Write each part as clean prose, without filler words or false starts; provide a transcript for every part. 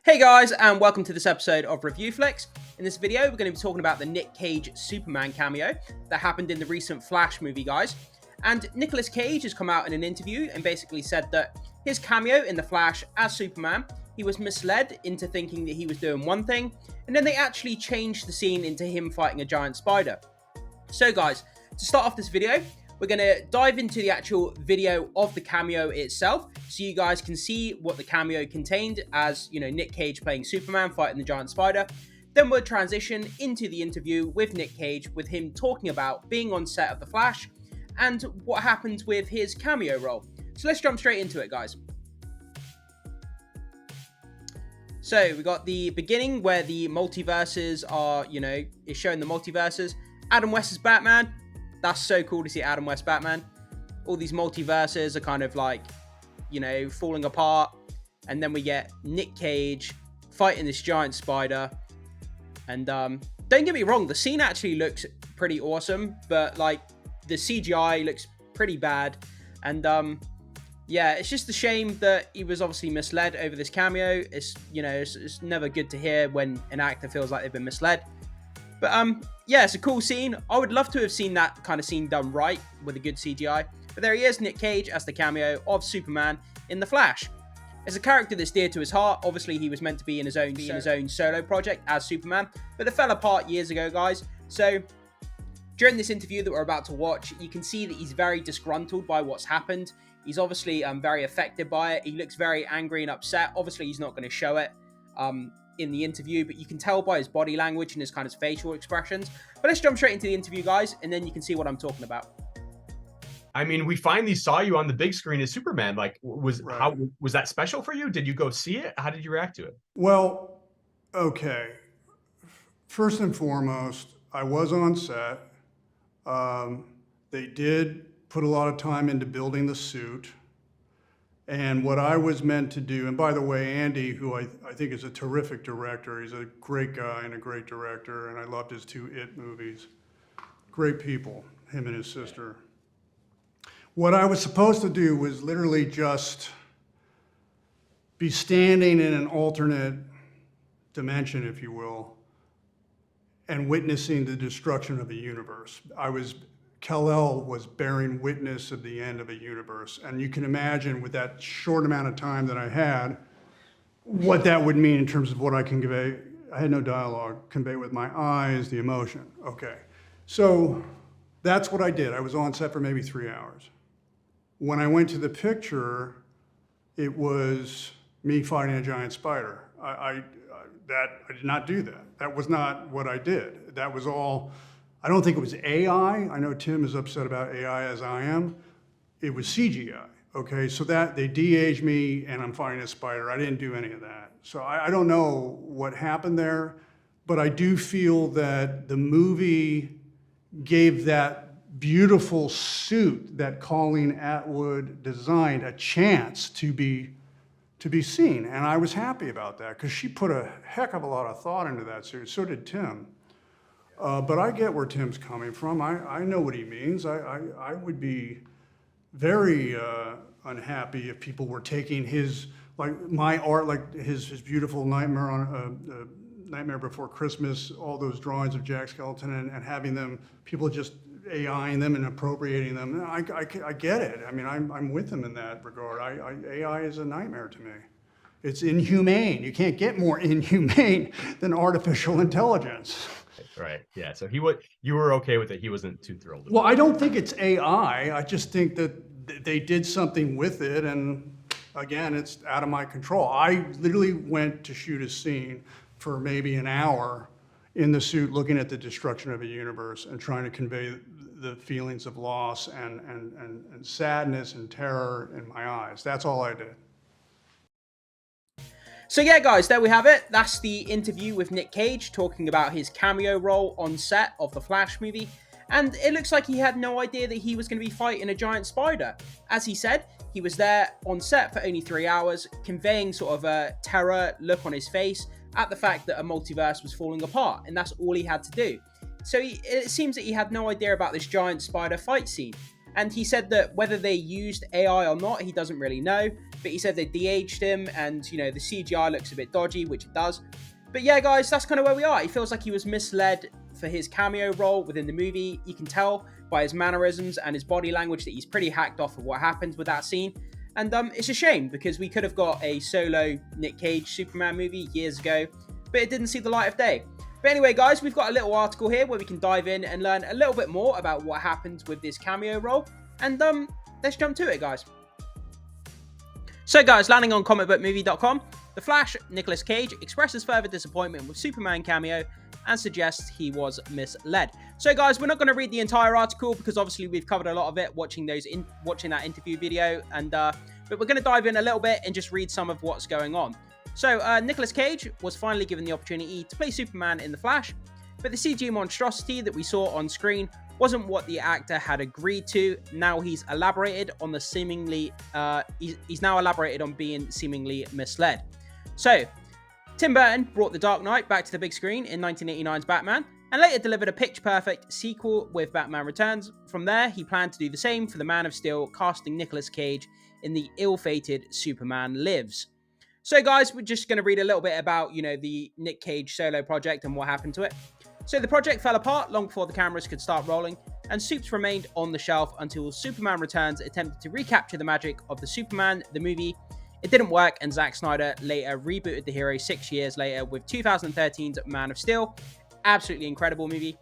Hey guys, and welcome to this episode of Review Flicks. In this video, we're going to be talking about the Nick Cage Superman cameo that happened in the recent Flash movie, guys. And Nicolas Cage has come out in an interview and basically said that his cameo in the Flash as Superman, he was misled into thinking that he was doing one thing, and then they actually changed the scene into him fighting a giant spider. So guys, to start off this video, we're going to dive into the actual video of the cameo itself so you guys can see what the cameo contained as, Nick Cage playing Superman fighting the giant spider. Then we'll transition into the interview with Nick Cage with him talking about being on set of The Flash and what happened with his cameo role. So let's jump straight into it, guys. So we got the beginning where the multiverses are, is showing the multiverses. Adam West's Batman. That's so cool to see Adam West Batman. All these multiverses are kind of like, falling apart. And then we get Nick Cage fighting this giant spider. And don't get me wrong, the scene actually looks pretty awesome. But like the CGI looks pretty bad. And yeah, it's just a shame that he was obviously misled over this cameo. It's never good to hear when an actor feels like they've been misled. But yeah, it's a cool scene. I would love to have seen that kind of scene done right with a good CGI. But there he is, Nick Cage, as the cameo of Superman in The Flash. It's a character that's dear to his heart. Obviously, he was meant to be in his own solo project as Superman, but it fell apart years ago, guys. So during this interview that we're about to watch, you can see that he's very disgruntled by what's happened. He's obviously very affected by it. He looks very angry and upset. Obviously, he's not going to show it in the interview, but you can tell by his body language and his kind of facial expressions. But let's jump straight into the interview, guys, and then you can see what I'm talking about. I mean, we finally saw you on the big screen as Superman. Like, was that special for you? Did you go see it? How did you react to it? Well, okay. First and foremost, I was on set. They did put a lot of time into building the suit. And what I was meant to do, and by the way, Andy, who I think is a terrific director, he's a great guy and a great director, and I loved his two It movies. Great people, him and his sister. What I was supposed to do was literally just be standing in an alternate dimension, if you will, and witnessing the destruction of the universe. Kal-El was bearing witness of the end of a universe. And you can imagine with that short amount of time that I had, what that would mean in terms of what I can convey. I had no dialogue, convey with my eyes, the emotion. Okay, so that's what I did. I was on set for maybe 3 hours. When I went to the picture, it was me fighting a giant spider. I did not do that. That was not what I did. That was all. I don't think it was AI. I know Tim is upset about AI as I am. It was CGI, okay? So that they de-aged me and I'm fighting a spider. I didn't do any of that. So I don't know what happened there, but I do feel that the movie gave that beautiful suit that Colleen Atwood designed a chance to be seen. And I was happy about that because she put a heck of a lot of thought into that suit. So did Tim. But I get where Tim's coming from. I know what he means. I would be very unhappy if people were taking his, like my art, like his beautiful Nightmare Before Christmas, all those drawings of Jack Skellington and having them, people just AIing them and appropriating them. I get it. I mean, I'm with him in that regard. AI is a nightmare to me. It's inhumane. You can't get more inhumane than artificial intelligence. Right. Yeah. So you were okay with it. He wasn't too thrilled. Well, I don't think it's AI. I just think that they did something with it. And again, it's out of my control. I literally went to shoot a scene for maybe an hour in the suit looking at the destruction of a universe and trying to convey the feelings of loss and sadness and terror in my eyes. That's all I did. So yeah, guys, there we have it. That's the interview with Nick Cage talking about his cameo role on set of the Flash movie. And it looks like he had no idea that he was going to be fighting a giant spider. As he said, he was there on set for only 3 hours, conveying sort of a terror look on his face at the fact that a multiverse was falling apart. And that's all he had to do. So it seems that he had no idea about this giant spider fight scene. And he said that whether they used AI or not, he doesn't really know. But he said they de-aged him, and the CGI looks a bit dodgy, which it does. But yeah, guys, that's kind of where we are. He feels like he was misled for his cameo role within the movie. You can tell by his mannerisms and his body language that he's pretty hacked off of what happened with that scene. And it's a shame, because we could have got a solo Nick Cage Superman movie years ago, but it didn't see the light of day. But anyway, guys, we've got a little article here where we can dive in and learn a little bit more about what happened with this cameo role. And let's jump to it, guys. So, guys, landing on comicbookmovie.com, The Flash, Nicolas Cage, expresses further disappointment with Superman cameo and suggests he was misled. So, guys, we're not going to read the entire article because obviously we've covered a lot of it watching that interview video, and but we're going to dive in a little bit and just read some of what's going on. So, Nicolas Cage was finally given the opportunity to play Superman in The Flash, but the CG monstrosity that we saw on screen wasn't what the actor had agreed to. Now he's elaborated on the seemingly, he's now elaborated on being seemingly misled. So, Tim Burton brought The Dark Knight back to the big screen in 1989's Batman, and later delivered a pitch-perfect sequel with Batman Returns. From there, he planned to do the same for the Man of Steel, casting Nicolas Cage in the ill-fated Superman Lives. So, guys, we're just going to read a little bit about, the Nick Cage solo project and what happened to it. So, the project fell apart long before the cameras could start rolling, and Supes remained on the shelf until Superman Returns attempted to recapture the magic of the Superman, the movie. It didn't work, and Zack Snyder later rebooted the hero 6 years later with 2013's Man of Steel. Absolutely incredible movie.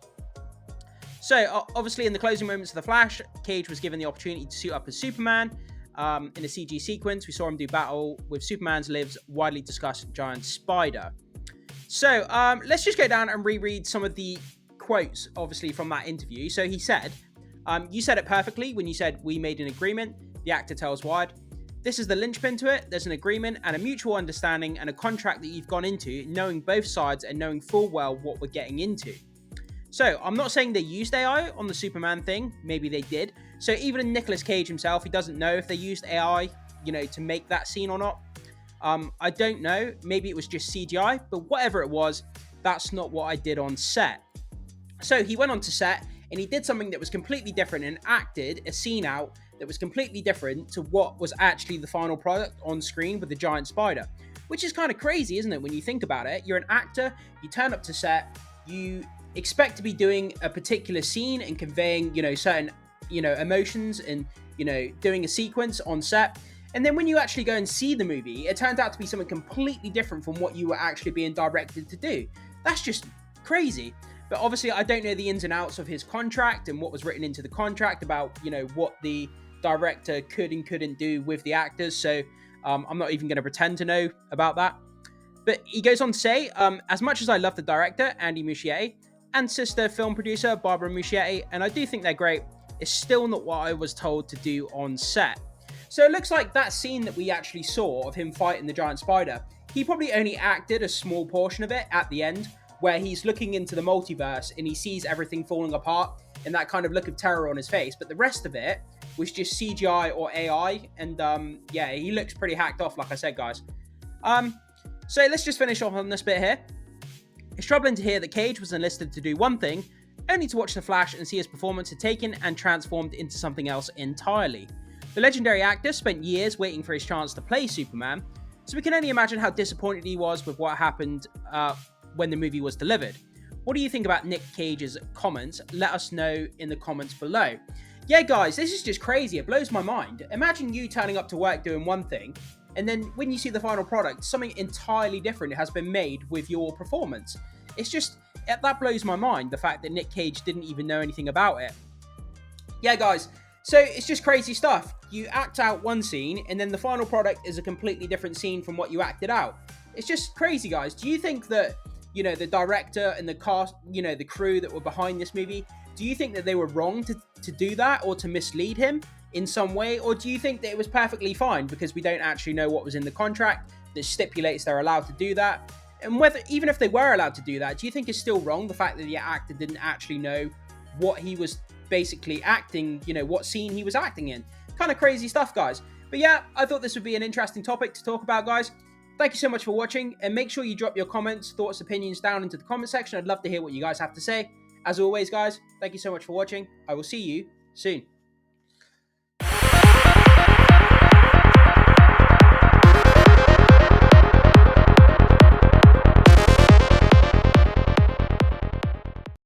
So, obviously, in the closing moments of The Flash, Cage was given the opportunity to suit up as Superman. In a CG sequence, we saw him do battle with Superman's Lives' widely discussed giant spider. So, let's just go down and reread some of the quotes, obviously, from that interview. So he said, you said it perfectly when you said we made an agreement. The actor tells Wired. This is the linchpin to it. There's an agreement and a mutual understanding and a contract that you've gone into, knowing both sides and knowing full well what we're getting into. So, I'm not saying they used AI on the Superman thing. Maybe they did. So, even Nicolas Cage himself, he doesn't know if they used AI, to make that scene or not. I don't know. Maybe it was just CGI, but whatever it was, that's not what I did on set. So, he went on to set and he did something that was completely different and acted a scene out that was completely different to what was actually the final product on screen with the giant spider, which is kind of crazy, isn't it? When you think about it, you're an actor, you turn up to set, you expect to be doing a particular scene and conveying, certain, emotions and, doing a sequence on set. And then when you actually go and see the movie, it turns out to be something completely different from what you were actually being directed to do. That's just crazy. But obviously, I don't know the ins and outs of his contract and what was written into the contract about, what the director could and couldn't do with the actors. So I'm not even going to pretend to know about that. But he goes on to say, as much as I love the director, Andy Muschietti, and sister film producer, Barbara Muschietti, and I do think they're great, it's still not what I was told to do on set. So it looks like that scene that we actually saw of him fighting the giant spider, he probably only acted a small portion of it at the end, where he's looking into the multiverse and he sees everything falling apart and that kind of look of terror on his face. But the rest of it was just CGI or AI, and yeah, he looks pretty hacked off, like I said, guys. So let's just finish off on this bit here. It's troubling to hear that Cage was enlisted to do one thing, only to watch The Flash and see his performance had taken and transformed into something else entirely. The legendary actor spent years waiting for his chance to play Superman, so we can only imagine how disappointed he was with what happened when the movie was delivered. What do you think about Nick Cage's comments? Let us know in the comments below. Yeah, guys, this is just crazy. It blows my mind. Imagine you turning up to work doing one thing, and then when you see the final product, something entirely different has been made with your performance. It's just, that blows my mind, the fact that Nick Cage didn't even know anything about it. Yeah, guys, so it's just crazy stuff. You act out one scene, and then the final product is a completely different scene from what you acted out. It's just crazy, guys. Do you think that, the director and the cast, the crew that were behind this movie, do you think that they were wrong to do that or to mislead him in some way? Or do you think that it was perfectly fine because we don't actually know what was in the contract that stipulates they're allowed to do that? And whether, even if they were allowed to do that, do you think it's still wrong, the fact that the actor didn't actually know what he was basically acting, what scene he was acting in? Kind of crazy stuff, guys. But yeah, I thought this would be an interesting topic to talk about, guys. Thank you so much for watching, and make sure you drop your comments, thoughts, opinions down into the comment section. I'd love to hear what you guys have to say. As always, guys, thank you so much for watching. I will see you soon.